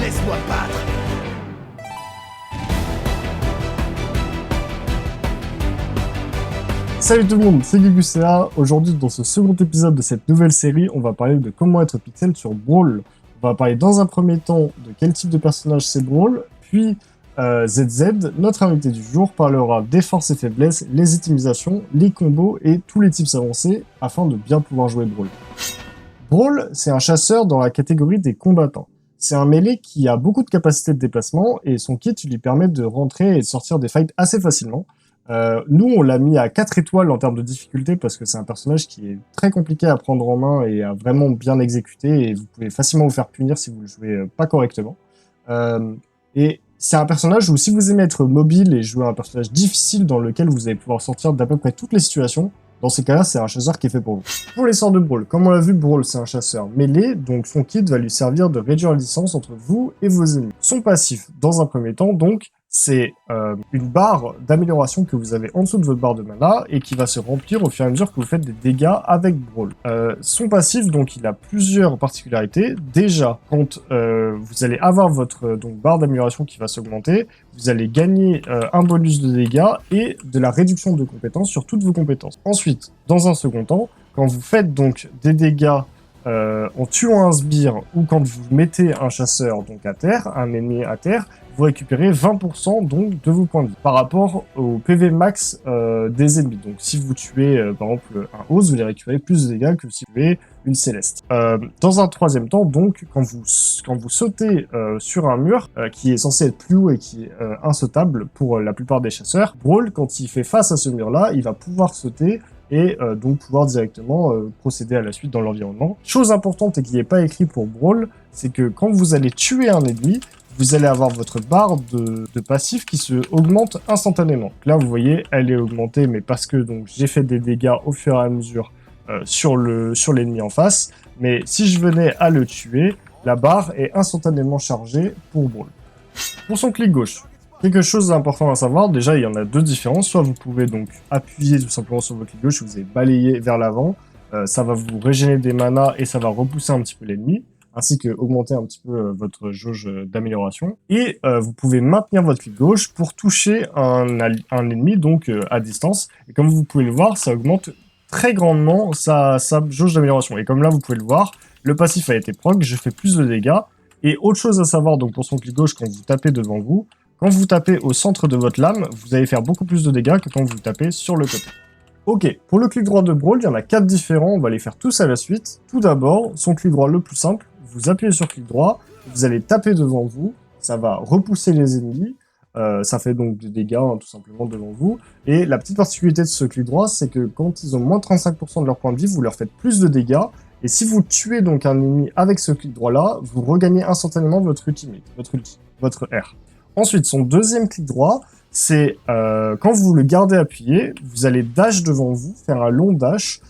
laisse-moi battre. Salut tout le monde, c'est Gugucea. Aujourd'hui, dans ce second épisode de cette nouvelle série, on va parler de comment être pixel sur Brawl. On va parler dans un premier temps de quel type de personnage c'est Brawl, puis ZZ, notre invité du jour, parlera des forces et faiblesses, les itemisations, les combos et tous les types avancés afin de bien pouvoir jouer Brawl. Brawl, c'est un chasseur dans la catégorie des combattants. C'est un mêlé qui a beaucoup de capacité de déplacement et son kit lui permet de rentrer et de sortir des fights assez facilement. Nous, on l'a mis à 4 étoiles en termes de difficulté parce que c'est un personnage qui est très compliqué à prendre en main et à vraiment bien exécuter et vous pouvez facilement vous faire punir si vous le jouez pas correctement. Et c'est un personnage où si vous aimez être mobile et jouer un personnage difficile dans lequel vous allez pouvoir sortir d'à peu près toutes les situations, dans ces cas-là, c'est un chasseur qui est fait pour vous. Pour les sorts de Brawl, comme on l'a vu, Brawl c'est un chasseur mêlé, donc son kit va lui servir de réduire la distance entre vous et vos ennemis. Son passif, dans un premier temps, donc, c'est une barre d'amélioration que vous avez en dessous de votre barre de mana et qui va se remplir au fur et à mesure que vous faites des dégâts avec Brawl. Son passif, donc, il a plusieurs particularités. Déjà, quand vous allez avoir votre barre d'amélioration qui va s'augmenter, vous allez gagner un bonus de dégâts et de la réduction de compétences sur toutes vos compétences. Ensuite, dans un second temps, quand vous faites donc des dégâts en tuant un sbire ou quand vous mettez un chasseur donc à terre, un ennemi à terre, vous récupérez 20% donc de vos points de vie par rapport au PV max des ennemis. Donc si vous tuez par exemple un Oz, vous allez récupérer plus de dégâts que si vous tuez une Céleste. Dans un troisième temps, donc quand vous sautez sur un mur qui est censé être plus haut et qui est insautable pour la plupart des chasseurs, Brawl, quand il fait face à ce mur-là, il va pouvoir sauter et donc pouvoir directement procéder à la suite dans l'environnement. Chose importante et qui n'est pas écrit pour Brawl, c'est que quand vous allez tuer un ennemi, vous allez avoir votre barre de passif qui se augmente instantanément. Là, vous voyez, elle est augmentée, mais parce que donc j'ai fait des dégâts au fur et à mesure sur l'ennemi en face. Mais si je venais à le tuer, la barre est instantanément chargée pour Brawl. Pour son clic gauche, quelque chose d'important à savoir, déjà il y en a deux différences. Soit vous pouvez donc appuyer tout simplement sur votre clic gauche, vous allez balayer vers l'avant, ça va vous régénérer des manas et ça va repousser un petit peu l'ennemi, ainsi que augmenter un petit peu votre jauge d'amélioration. Et vous pouvez maintenir votre clic gauche pour toucher un ennemi donc à distance. Et comme vous pouvez le voir, ça augmente très grandement sa jauge d'amélioration. Et comme là vous pouvez le voir, le passif a été proc, je fais plus de dégâts. Et autre chose à savoir donc pour son clic gauche quand vous tapez devant vous, quand vous tapez au centre de votre lame, vous allez faire beaucoup plus de dégâts que quand vous tapez sur le côté. Ok, pour le clic droit de Brawl, il y en a 4 différents, on va les faire tous à la suite. Tout d'abord, son clic droit le plus simple, vous appuyez sur clic droit, vous allez taper devant vous, ça va repousser les ennemis, ça fait donc des dégâts tout simplement devant vous. Et la petite particularité de ce clic droit, c'est que quand ils ont moins 35% de leur point de vie, vous leur faites plus de dégâts. Et si vous tuez donc un ennemi avec ce clic droit là, vous regagnez instantanément votre ultimate, votre R. Ensuite, son deuxième clic droit, c'est quand vous le gardez appuyé, vous allez dash devant vous, faire un long dash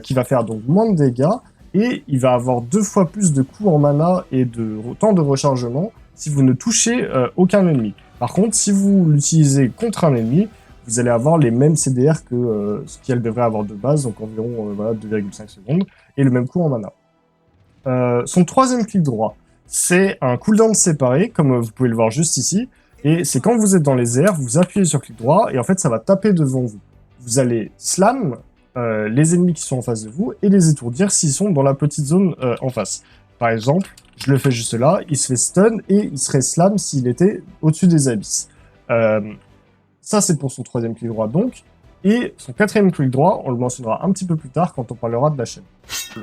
qui va faire donc moins de dégâts et il va avoir 2 fois plus de coups en mana et de temps de rechargement si vous ne touchez aucun ennemi. Par contre, si vous l'utilisez contre un ennemi, vous allez avoir les mêmes CDR que ce qu'elle devrait avoir de base, donc environ 2,5 secondes, et le même coup en mana. Son troisième clic droit, c'est un cooldown séparé, comme vous pouvez le voir juste ici, et c'est quand vous êtes dans les airs, vous appuyez sur clic droit, et en fait ça va taper devant vous. Vous allez slam les ennemis qui sont en face de vous, et les étourdir s'ils sont dans la petite zone en face. Par exemple, je le fais juste là, il se fait stun, et il serait slam s'il était au-dessus des abysses. Ça c'est pour son troisième clic droit donc, et son quatrième clic droit, on le mentionnera un petit peu plus tard quand on parlera de la chaîne.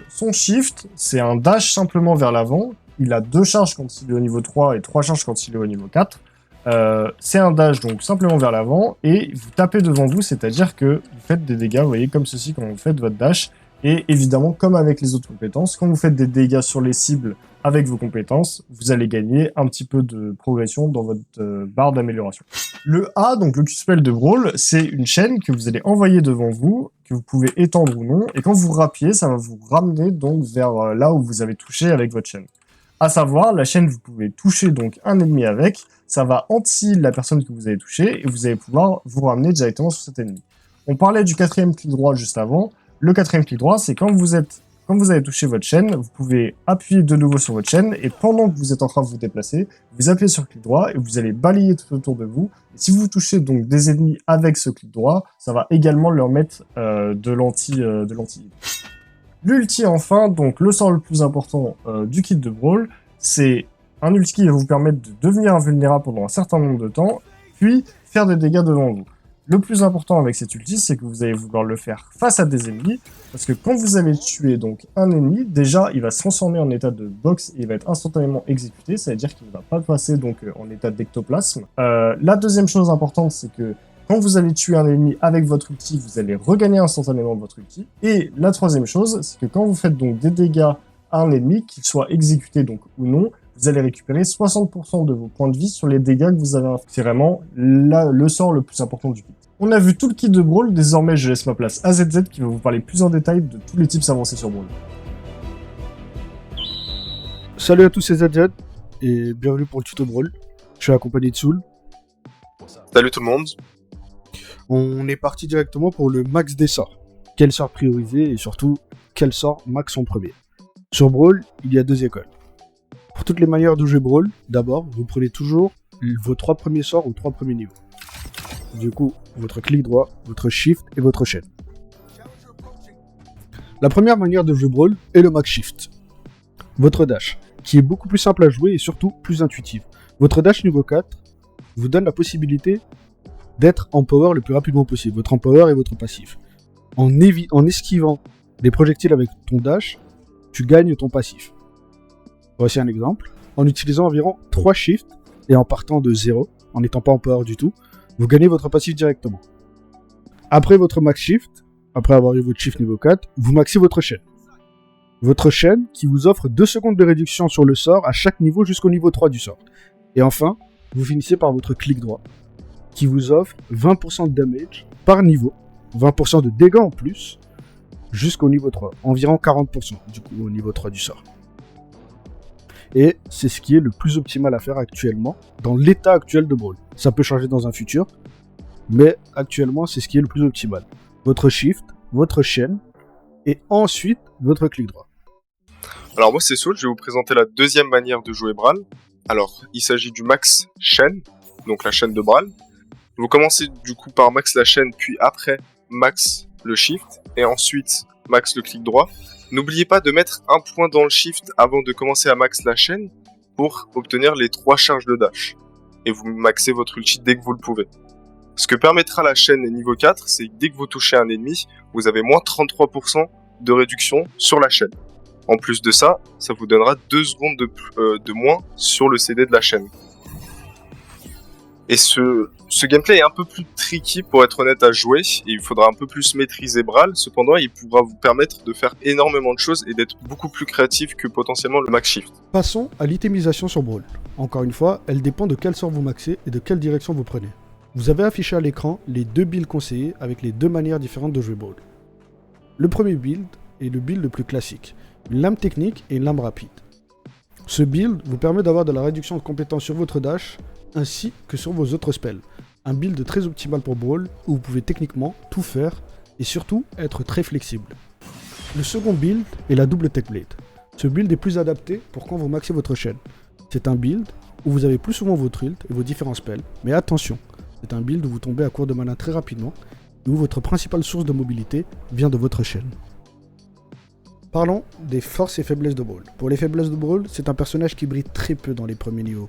Son shift, c'est un dash simplement vers l'avant. Il a 2 charges quand il est au niveau 3 et 3 charges quand il est au niveau 4. C'est un dash donc simplement vers l'avant et vous tapez devant vous, c'est-à-dire que vous faites des dégâts, vous voyez, comme ceci quand vous faites votre dash. Et évidemment, comme avec les autres compétences, quand vous faites des dégâts sur les cibles avec vos compétences, vous allez gagner un petit peu de progression dans votre barre d'amélioration. Le A, donc le Q-Spell de Brawl, c'est une chaîne que vous allez envoyer devant vous, que vous pouvez étendre ou non, et quand vous rappuyez, ça va vous ramener donc vers là où vous avez touché avec votre chaîne. À savoir, la chaîne, vous pouvez toucher donc un ennemi avec, ça va anti la personne que vous avez touché, et vous allez pouvoir vous ramener directement sur cet ennemi. On parlait du quatrième clic droit juste avant. Le quatrième clic droit, c'est quand vous êtes Quand vous avez touché votre chaîne, vous pouvez appuyer de nouveau sur votre chaîne et pendant que vous êtes en train de vous déplacer, vous appuyez sur le clic droit et vous allez balayer tout autour de vous. Et si vous touchez donc des ennemis avec ce clic droit, ça va également leur mettre de l'anti-hit. L'ulti enfin, donc le sort le plus important du kit de Brawl, c'est un ulti qui va vous permettre de devenir invulnérable pendant un certain nombre de temps, puis faire des dégâts devant vous. Le plus important avec cet ulti, c'est que vous allez vouloir le faire face à des ennemis, parce que quand vous allez tuer donc un ennemi, déjà il va se transformer en état de box et il va être instantanément exécuté, ça veut dire qu'il ne va pas passer donc en état d'ectoplasme. La deuxième chose importante, c'est que quand vous allez tuer un ennemi avec votre ulti, vous allez regagner instantanément votre ulti. Et la troisième chose, c'est que quand vous faites donc des dégâts à un ennemi, qu'il soit exécuté donc ou non, vous allez récupérer 60% de vos points de vie sur les dégâts que vous avez infligés. C'est vraiment le sort le plus important du kit. On a vu tout le kit de Brawl, désormais je laisse ma place à ZZ qui va vous parler plus en détail de tous les tips avancés sur Brawl. Salut à tous, c'est ZZ et bienvenue pour le tuto Brawl. Je suis accompagné de Soul. Salut tout le monde. On est parti directement pour le max des sorts. Quel sort prioriser et surtout quel sort max en premier. Sur Brawl, il y a deux écoles. Pour toutes les manières de jouer Brawl, d'abord, vous prenez toujours vos 3 premiers sorts aux 3 premiers niveaux. Du coup, votre clic droit, votre shift et votre chaîne. La première manière de jouer Brawl est le max shift. Votre dash, qui est beaucoup plus simple à jouer et surtout plus intuitif. Votre dash niveau 4 vous donne la possibilité d'être en power le plus rapidement possible. Votre en power et votre passif. En esquivant des projectiles avec ton dash, tu gagnes ton passif. Voici un exemple. En utilisant environ 3 shifts et en partant de 0, en n'étant pas en power du tout, vous gagnez votre passif directement. Après votre max shift, après avoir eu votre shift niveau 4, vous maxez votre chaîne. Votre chaîne qui vous offre 2 secondes de réduction sur le sort à chaque niveau jusqu'au niveau 3 du sort. Et enfin, vous finissez par votre clic droit, qui vous offre 20% de damage par niveau, 20% de dégâts en plus, jusqu'au niveau 3, environ 40% du coup au niveau 3 du sort. Et c'est ce qui est le plus optimal à faire actuellement, dans l'état actuel de Brawl. Ça peut changer dans un futur, mais actuellement c'est ce qui est le plus optimal. Votre shift, votre chaîne, et ensuite votre clic droit. Alors moi c'est Soul, je vais vous présenter la deuxième manière de jouer Brawl. Alors il s'agit du max chaîne, donc la chaîne de Brawl. Vous commencez du coup par max la chaîne, puis après max le shift, et ensuite max le clic droit. N'oubliez pas de mettre un point dans le shift avant de commencer à max la chaîne pour obtenir les 3 charges de dash. Et vous maxez votre ulti dès que vous le pouvez. Ce que permettra la chaîne niveau 4, c'est que dès que vous touchez un ennemi, vous avez moins 33% de réduction sur la chaîne. En plus de ça, ça vous donnera 2 secondes de moins sur le CD de la chaîne. Et ce gameplay est un peu plus tricky pour être honnête à jouer, et il faudra un peu plus maîtriser Brawl, cependant il pourra vous permettre de faire énormément de choses et d'être beaucoup plus créatif que potentiellement le max shift. Passons à l'itemisation sur Brawl. Encore une fois, elle dépend de quel sort vous maxez et de quelle direction vous prenez. Vous avez affiché à l'écran les 2 builds conseillés avec les 2 manières différentes de jouer Brawl. Le premier build est le build le plus classique, une lame technique et une lame rapide. Ce build vous permet d'avoir de la réduction de compétences sur votre dash, ainsi que sur vos autres spells. Un build très optimal pour Brawl, où vous pouvez techniquement tout faire, et surtout être très flexible. Le second build est la double Tech Blade. Ce build est plus adapté pour quand vous maxez votre chaîne. C'est un build où vous avez plus souvent votre ult et vos différents spells, mais attention, c'est un build où vous tombez à court de mana très rapidement, et où votre principale source de mobilité vient de votre chaîne. Parlons des forces et faiblesses de Brawl. Pour les faiblesses de Brawl, c'est un personnage qui brille très peu dans les premiers niveaux.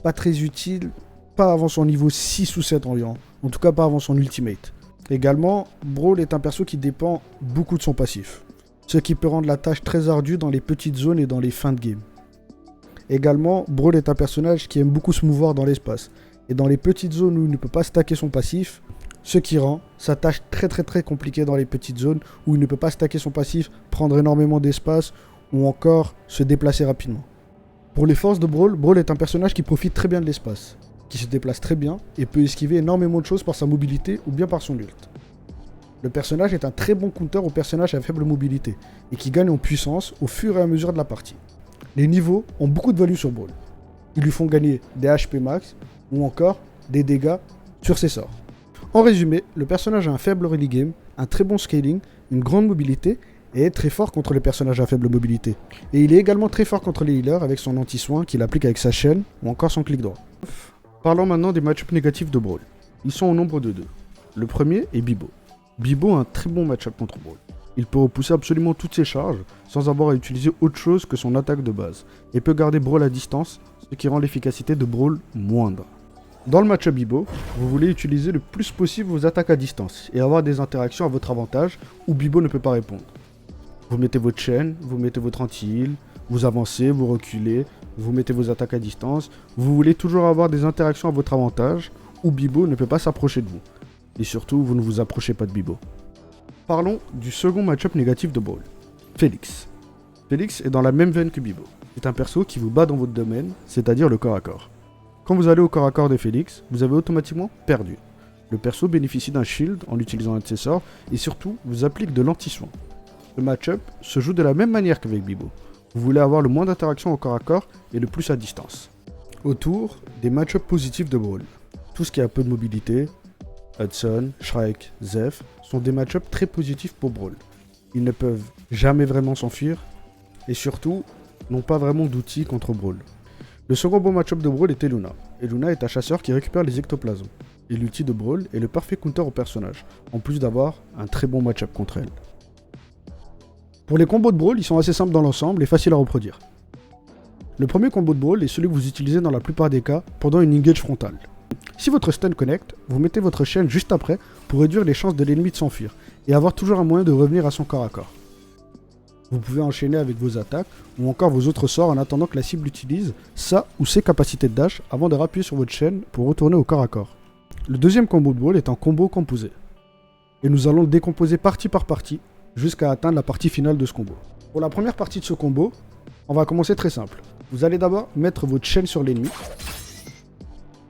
Pas très utile, pas avant son niveau 6 ou 7 environ, en tout cas pas avant son ultimate. Également, Brawl est un perso qui dépend beaucoup de son passif, ce qui peut rendre la tâche très ardue dans les petites zones et dans les fins de game. Également, Brawl est un personnage qui aime beaucoup se mouvoir dans l'espace, et dans les petites zones où il ne peut pas stacker son passif, ce qui rend sa tâche très compliquée dans les petites zones où il ne peut pas stacker son passif, prendre énormément d'espace ou encore se déplacer rapidement. Pour les forces de Brawl, Brawl est un personnage qui profite très bien de l'espace, qui se déplace très bien et peut esquiver énormément de choses par sa mobilité ou bien par son ult. Le personnage est un très bon counter au personnage à faible mobilité et qui gagne en puissance au fur et à mesure de la partie. Les niveaux ont beaucoup de value sur Brawl. Ils lui font gagner des HP max ou encore des dégâts sur ses sorts. En résumé, le personnage a un faible early game, un très bon scaling, une grande mobilité et est très fort contre les personnages à faible mobilité. Et il est également très fort contre les healers avec son anti-soin qu'il applique avec sa chaîne ou encore son clic droit. Parlons maintenant des match-ups négatifs de Brawl. Ils sont au nombre de 2. Le premier est Bibo. Bibo a un très bon match-up contre Brawl. Il peut repousser absolument toutes ses charges sans avoir à utiliser autre chose que son attaque de base, et peut garder Brawl à distance, ce qui rend l'efficacité de Brawl moindre. Dans le match-up Bibo, vous voulez utiliser le plus possible vos attaques à distance et avoir des interactions à votre avantage où Bibo ne peut pas répondre. Vous mettez votre chaîne, vous mettez votre anti-heal, vous avancez, vous reculez, vous mettez vos attaques à distance. Vous voulez toujours avoir des interactions à votre avantage où Bibo ne peut pas s'approcher de vous. Et surtout, vous ne vous approchez pas de Bibo. Parlons du second match-up négatif de Brawl. Félix. Félix est dans la même veine que Bibo. C'est un perso qui vous bat dans votre domaine, c'est-à-dire le corps à corps. Quand vous allez au corps à corps de Félix, vous avez automatiquement perdu. Le perso bénéficie d'un shield en utilisant un de ses sorts et surtout vous applique de l'anti-soin. Le match-up se joue de la même manière qu'avec Bibo. Vous voulez avoir le moins d'interactions au corps à corps et le plus à distance. Autour des match-ups positifs de Brawl. Tout ce qui a peu de mobilité, Hudson, Shrike, Zeph, sont des match-ups très positifs pour Brawl. Ils ne peuvent jamais vraiment s'enfuir et surtout n'ont pas vraiment d'outils contre Brawl. Le second bon match-up de Brawl était Luna. Et Luna est un chasseur qui récupère les ectoplasmes. Et l'outil de Brawl est le parfait counter au personnage, en plus d'avoir un très bon match-up contre elle. Pour les combos de Brawl, ils sont assez simples dans l'ensemble et faciles à reproduire. Le premier combo de Brawl est celui que vous utilisez dans la plupart des cas pendant une engage frontale. Si votre stun connecte, vous mettez votre chaîne juste après pour réduire les chances de l'ennemi de s'enfuir et avoir toujours un moyen de revenir à son corps à corps. Vous pouvez enchaîner avec vos attaques ou encore vos autres sorts en attendant que la cible utilise sa ou ses capacités de dash avant de rappuyer sur votre chaîne pour retourner au corps à corps. Le deuxième combo de Brawl est un combo composé. Et nous allons le décomposer partie par partie jusqu'à atteindre la partie finale de ce combo. Pour la première partie de ce combo, on va commencer très simple. Vous allez d'abord mettre votre chaîne sur l'ennemi.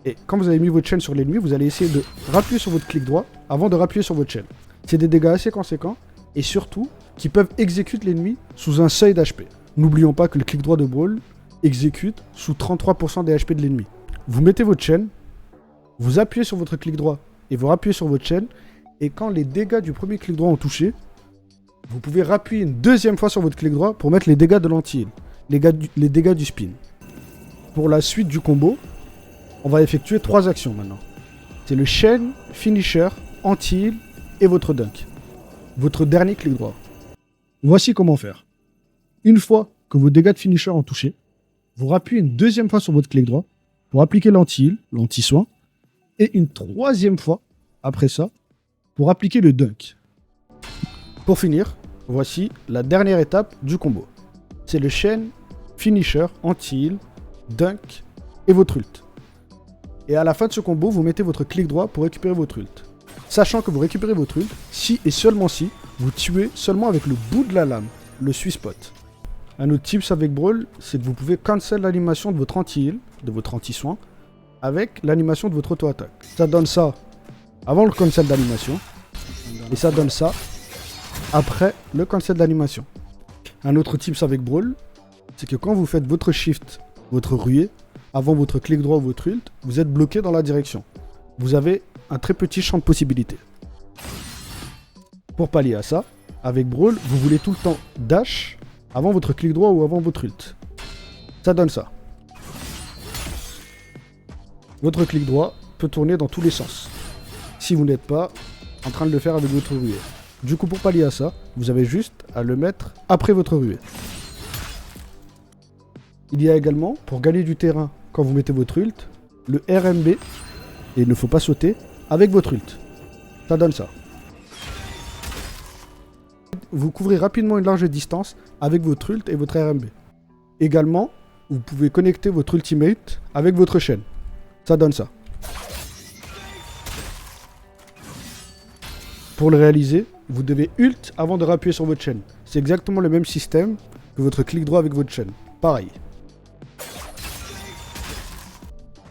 Et quand vous avez mis votre chaîne sur l'ennemi, vous allez essayer de rappuyer sur votre clic droit avant de rappuyer sur votre chaîne. C'est des dégâts assez conséquents et surtout qui peuvent exécuter l'ennemi sous un seuil d'HP. N'oublions pas que le clic droit de Brawl exécute sous 33% des HP de l'ennemi. Vous mettez votre chaîne, vous appuyez sur votre clic droit et vous rappuyez sur votre chaîne, et quand les dégâts du premier clic droit ont touché, vous pouvez rappuyer une deuxième fois sur votre clic droit pour mettre les dégâts de l'anti-heal, les dégâts du spin. Pour la suite du combo, on va effectuer 3 actions maintenant. C'est le chain, finisher, anti-heal et votre dunk. Votre dernier clic droit. Voici comment faire. Une fois que vos dégâts de finisher ont touché, vous rappuyez une deuxième fois sur votre clic droit pour appliquer l'anti-heal, l'anti-soin, et une troisième fois, après ça, pour appliquer le dunk. Pour finir, voici la dernière étape du combo. C'est le chain, finisher, anti-heal, dunk et votre ult. Et à la fin de ce combo, vous mettez votre clic droit pour récupérer votre ult. Sachant que vous récupérez votre ult si et seulement si vous tuez seulement avec le bout de la lame, le sweet spot. Un autre tips avec Brawl, c'est que vous pouvez cancel l'animation de votre anti-heal, de votre anti-soin, avec l'animation de votre auto-attaque. Ça donne ça avant le cancel d'animation, et ça donne ça après le cancel d'animation. Un autre tips avec Brawl, c'est que quand vous faites votre shift, votre ruée, avant votre clic droit ou votre ult, vous êtes bloqué dans la direction. Vous avez un très petit champ de possibilités. Pour pallier à ça, avec Brawl, vous voulez tout le temps dash avant votre clic droit ou avant votre ult. Ça donne ça. Votre clic droit peut tourner dans tous les sens, si vous n'êtes pas en train de le faire avec votre ruée. Du coup, pour pallier à ça, vous avez juste à le mettre après votre ruée. Il y a également, pour gagner du terrain quand vous mettez votre ult, le RMB, et il ne faut pas sauter, avec votre ult. Ça donne ça. Vous couvrez rapidement une large distance avec votre ult et votre RMB. Également, vous pouvez connecter votre ultimate avec votre chaîne. Ça donne ça. Pour le réaliser, vous devez ult avant de rappuyer sur votre chaîne. C'est exactement le même système que votre clic droit avec votre chaîne. Pareil.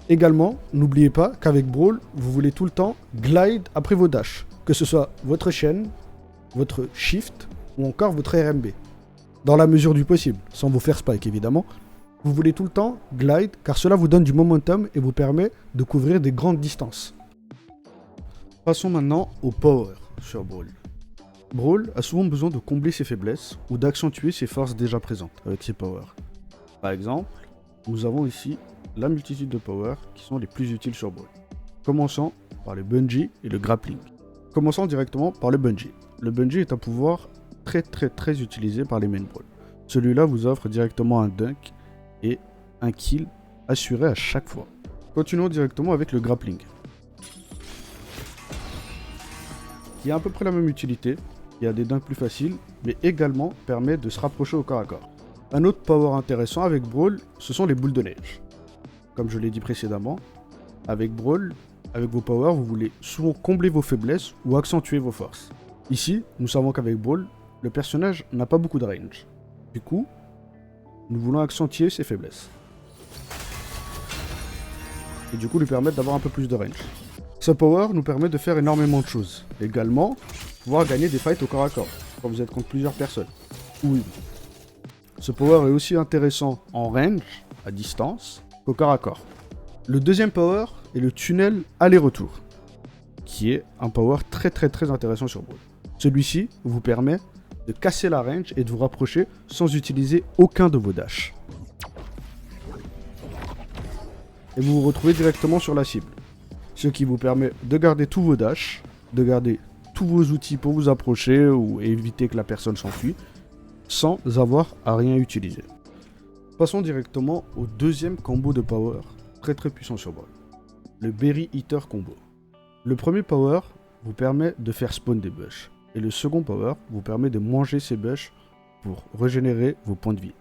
Également, n'oubliez pas qu'avec Brawl, vous voulez tout le temps glide après vos dashs. Que ce soit votre chaîne, votre shift ou encore votre RMB. Dans la mesure du possible, sans vous faire spike évidemment. Vous voulez tout le temps glide car cela vous donne du momentum et vous permet de couvrir des grandes distances. Passons maintenant au power sur Brawl. Brawl a souvent besoin de combler ses faiblesses ou d'accentuer ses forces déjà présentes avec ses powers. Par exemple, nous avons ici la multitude de powers qui sont les plus utiles sur Brawl. Commençons par le bungee et le grappling. Commençons directement par le bungee. Le bungee est un pouvoir très utilisé par les main Brawl. Celui-là vous offre directement un dunk et un kill assuré à chaque fois. Continuons directement avec le grappling, qui a à peu près la même utilité. Il y a des dunks plus faciles, mais également permet de se rapprocher au corps à corps. Un autre power intéressant avec Brawl, ce sont les boules de neige. Comme je l'ai dit précédemment, avec Brawl, avec vos powers, vous voulez souvent combler vos faiblesses ou accentuer vos forces. Ici, nous savons qu'avec Brawl, le personnage n'a pas beaucoup de range. Du coup, nous voulons accentuer ses faiblesses. Et du coup, lui permettre d'avoir un peu plus de range. Ce power nous permet de faire énormément de choses. Également, pouvoir gagner des fights au corps à corps, quand vous êtes contre plusieurs personnes. Oui. Ce power est aussi intéressant en range, à distance, qu'au corps à corps. Le deuxième power est le tunnel aller-retour, qui est un power très intéressant sur Brawl. Celui-ci vous permet de casser la range et de vous rapprocher sans utiliser aucun de vos dashs. Et vous vous retrouvez directement sur la cible. Ce qui vous permet de garder tous vos dashs, de garder tous vos outils pour vous approcher ou éviter que la personne s'enfuit, sans avoir à rien utiliser. Passons directement au deuxième combo de power, très puissant sur Brawl. Le Berry Eater combo. Le premier power vous permet de faire spawn des bush, et le second power vous permet de manger ces bush pour régénérer vos points de vie.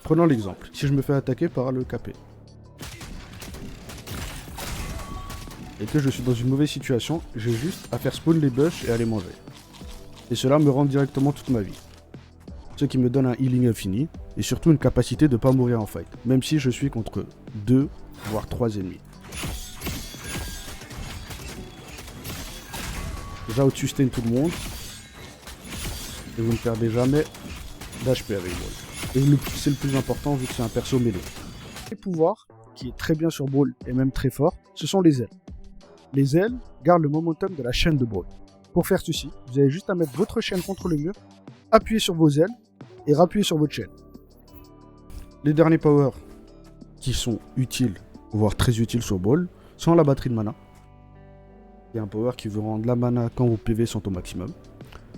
Prenons l'exemple, si je me fais attaquer par le KP, et que je suis dans une mauvaise situation, j'ai juste à faire spawn les bush et à les manger. Et cela me rend directement toute ma vie. Ce qui me donne un healing infini, et surtout une capacité de ne pas mourir en fight, même si je suis contre 2 voire 3 ennemis. J'out-sustain tout le monde, et vous ne perdez jamais d'HP avec Brawl. Et c'est le plus important vu que c'est un perso mêlé. Les pouvoirs, qui est très bien sur Brawl et même très fort, ce sont les ailes. Les ailes gardent le momentum de la chaîne de Brawl. Pour faire ceci, vous avez juste à mettre votre chaîne contre le mur, appuyer sur vos ailes et rappuyer sur votre chaîne. Les derniers powers qui sont utiles, voire très utiles sur Brawl, sont la batterie de mana. C'est un power qui vous rend de la mana quand vos PV sont au maximum.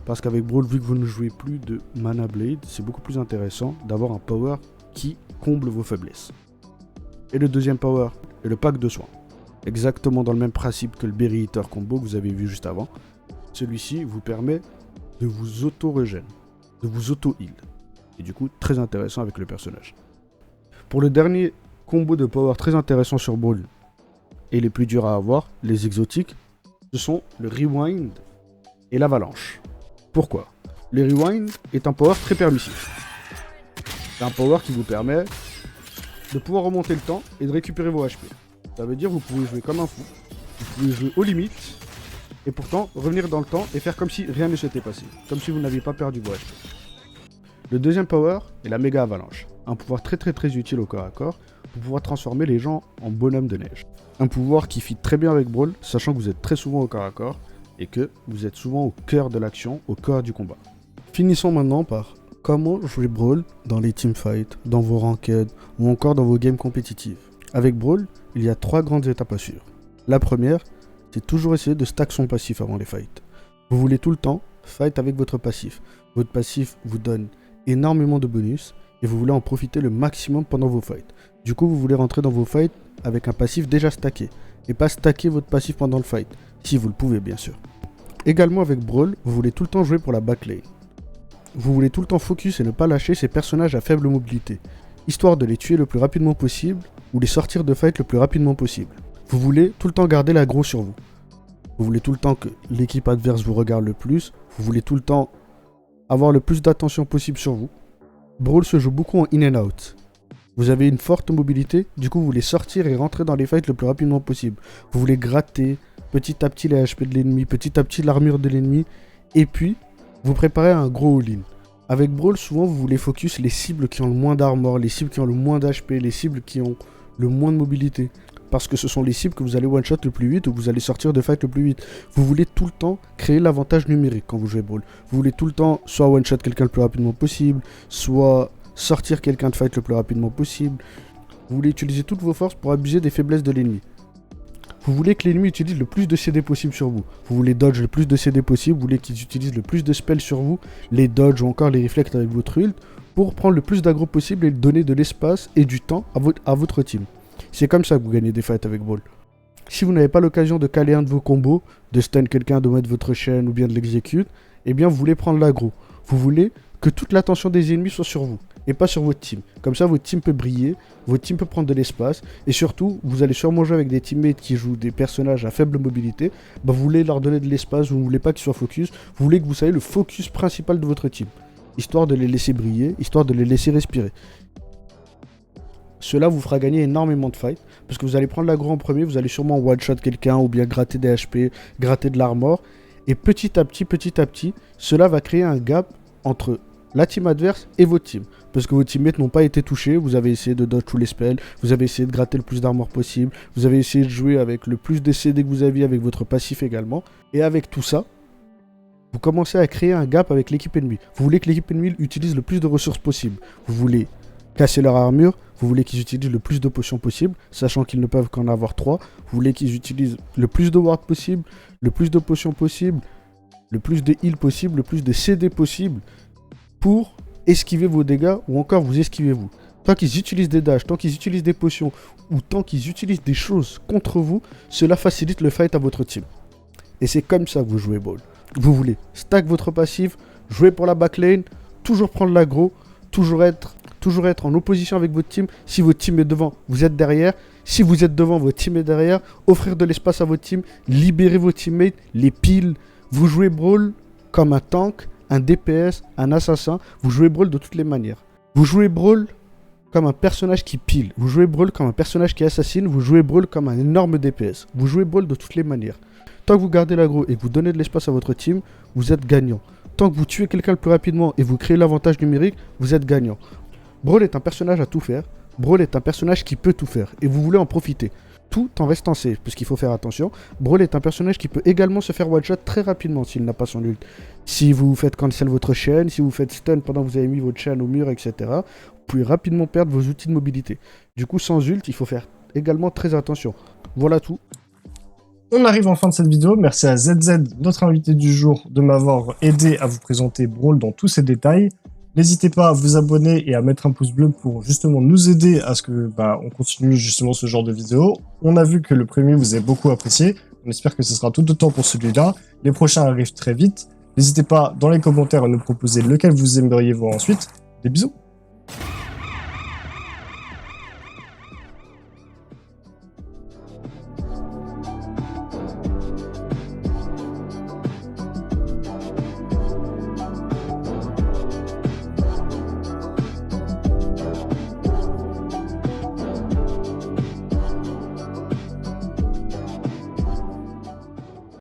Parce qu'avec Brawl, vu que vous ne jouez plus de Mana Blade, c'est beaucoup plus intéressant d'avoir un power qui comble vos faiblesses. Et le deuxième power est le pack de soins. Exactement dans le même principe que le Berry Eater combo que vous avez vu juste avant. Celui-ci vous permet de vous auto-regen, de vous auto-heal. Et du coup, très intéressant avec le personnage. Pour le dernier combo de power très intéressant sur Brawl, et les plus durs à avoir, les exotiques, ce sont le Rewind et l'Avalanche. Pourquoi ? Le Rewind est un power très permissif. C'est un power qui vous permet de pouvoir remonter le temps et de récupérer vos HP. Ça veut dire que vous pouvez jouer comme un fou, vous pouvez jouer aux limites, et pourtant revenir dans le temps et faire comme si rien ne s'était passé, comme si vous n'aviez pas perdu vos HP. Le deuxième power est la méga avalanche, un pouvoir très utile au corps à corps pour pouvoir transformer les gens en bonhommes de neige. Un pouvoir qui fit très bien avec Brawl, sachant que vous êtes très souvent au corps à corps et que vous êtes souvent au cœur de l'action, au cœur du combat. Finissons maintenant par comment jouer Brawl dans les teamfights, dans vos ranked ou encore dans vos games compétitives. Avec Brawl, il y a 3 grandes étapes à suivre. La première, c'est toujours essayer de stack son passif avant les fights. Vous voulez tout le temps fight avec votre passif. Votre passif vous donne énormément de bonus et vous voulez en profiter le maximum pendant vos fights. Du coup, vous voulez rentrer dans vos fights avec un passif déjà stacké et pas stacker votre passif pendant le fight, si vous le pouvez bien sûr. Également avec Brawl, vous voulez tout le temps jouer pour la backlane. Vous voulez tout le temps focus et ne pas lâcher ces personnages à faible mobilité, histoire de les tuer le plus rapidement possible ou les sortir de fight le plus rapidement possible. Vous voulez tout le temps garder l'aggro sur vous. Vous voulez tout le temps que l'équipe adverse vous regarde le plus. Vous voulez tout le temps avoir le plus d'attention possible sur vous. Brawl se joue beaucoup en in and out. Vous avez une forte mobilité, du coup vous voulez sortir et rentrer dans les fights le plus rapidement possible. Vous voulez gratter petit à petit les HP de l'ennemi, petit à petit l'armure de l'ennemi, et puis vous préparez un gros all-in. Avec Brawl, souvent vous voulez focus les cibles qui ont le moins d'armor, les cibles qui ont le moins d'HP, les cibles qui ont le moins de mobilité. parce que ce sont les cibles que vous allez one-shot le plus vite ou que vous allez sortir de fight le plus vite. Vous voulez tout le temps créer l'avantage numérique quand vous jouez Brawl. Vous voulez tout le temps soit one-shot quelqu'un le plus rapidement possible, soit sortir quelqu'un de fight le plus rapidement possible. Vous voulez utiliser toutes vos forces pour abuser des faiblesses de l'ennemi. Vous voulez que l'ennemi utilise le plus de CD possible sur vous. Vous voulez dodge le plus de CD possible, vous voulez qu'ils utilisent le plus de spells sur vous, les dodge ou encore les reflect avec votre ult, pour prendre le plus d'aggro possible et donner de l'espace et du temps à votre team. C'est comme ça que vous gagnez des fights avec Brawl. Si vous n'avez pas l'occasion de caler un de vos combos, de stun quelqu'un, de mettre votre chaîne ou bien de l'exécute, eh bien vous voulez prendre l'aggro. Vous voulez que toute l'attention des ennemis soit sur vous et pas sur votre team. Comme ça, votre team peut briller, votre team peut prendre de l'espace, et surtout, vous allez sûrement jouer avec des teammates qui jouent des personnages à faible mobilité. Bah, vous voulez leur donner de l'espace, vous ne voulez pas qu'ils soient focus, vous voulez que vous soyez le focus principal de votre team, histoire de les laisser briller, histoire de les laisser respirer. Cela vous fera gagner énormément de fights, parce que vous allez prendre l'aggro en premier, vous allez sûrement one-shot quelqu'un, ou bien gratter des HP, gratter de l'armor, et petit à petit, cela va créer un gap entre la team adverse et votre team. Parce que vos teammates n'ont pas été touchés, vous avez essayé de dodge tous les spells, vous avez essayé de gratter le plus d'armor possible, vous avez essayé de jouer avec le plus de CD que vous aviez avec votre passif également. Et avec tout ça, vous commencez à créer un gap avec l'équipe ennemie. Vous voulez que l'équipe ennemie utilise le plus de ressources possible. Vous voulez casser leur armure, vous voulez qu'ils utilisent le plus de potions possible, sachant qu'ils ne peuvent qu'en avoir 3. Vous voulez qu'ils utilisent le plus de ward possible, le plus de potions possible, le plus de heal possible, le plus de CD possible, pour esquiver vos dégâts ou encore vous esquivez vous. Tant qu'ils utilisent des dashs, tant qu'ils utilisent des potions ou tant qu'ils utilisent des choses contre vous, cela facilite le fight à votre team. Et c'est comme ça que vous jouez Brawl. Vous voulez stack votre passif, jouer pour la backlane, toujours prendre l'aggro, toujours être en opposition avec votre team. Si votre team est devant, vous êtes derrière. Si vous êtes devant, votre team est derrière. Offrir de l'espace à votre team, libérer vos teammates, les piles. Vous jouez Brawl comme un tank, un DPS, un assassin. Vous jouez Brawl de toutes les manières. Vous jouez Brawl comme un personnage qui pile. Vous jouez Brawl comme un personnage qui assassine. Vous jouez Brawl comme un énorme DPS. Vous jouez Brawl de toutes les manières. Tant que vous gardez l'aggro et que vous donnez de l'espace à votre team, vous êtes gagnant. Tant que vous tuez quelqu'un le plus rapidement et vous créez l'avantage numérique, vous êtes gagnant. Brawl est un personnage à tout faire. Brawl est un personnage qui peut tout faire. Et vous voulez en profiter. Tout en restant safe, parce qu'il faut faire attention. Brawl est un personnage qui peut également se faire one-shot très rapidement s'il n'a pas son ult. Si vous faites cancel votre chaîne, si vous faites stun pendant que vous avez mis votre chaîne au mur, etc., vous pouvez rapidement perdre vos outils de mobilité. Du coup, sans ult, il faut faire également très attention. Voilà tout. On arrive en fin de cette vidéo. Merci à ZZ, notre invité du jour, de m'avoir aidé à vous présenter Brawl dans tous ses détails. N'hésitez pas à vous abonner et à mettre un pouce bleu pour justement nous aider à ce que on continue justement ce genre de vidéos. On a vu que le premier vous avez beaucoup apprécié. On espère que ce sera tout autant pour celui-là. Les prochains arrivent très vite. N'hésitez pas dans les commentaires à nous proposer lequel vous aimeriez voir ensuite. Des bisous.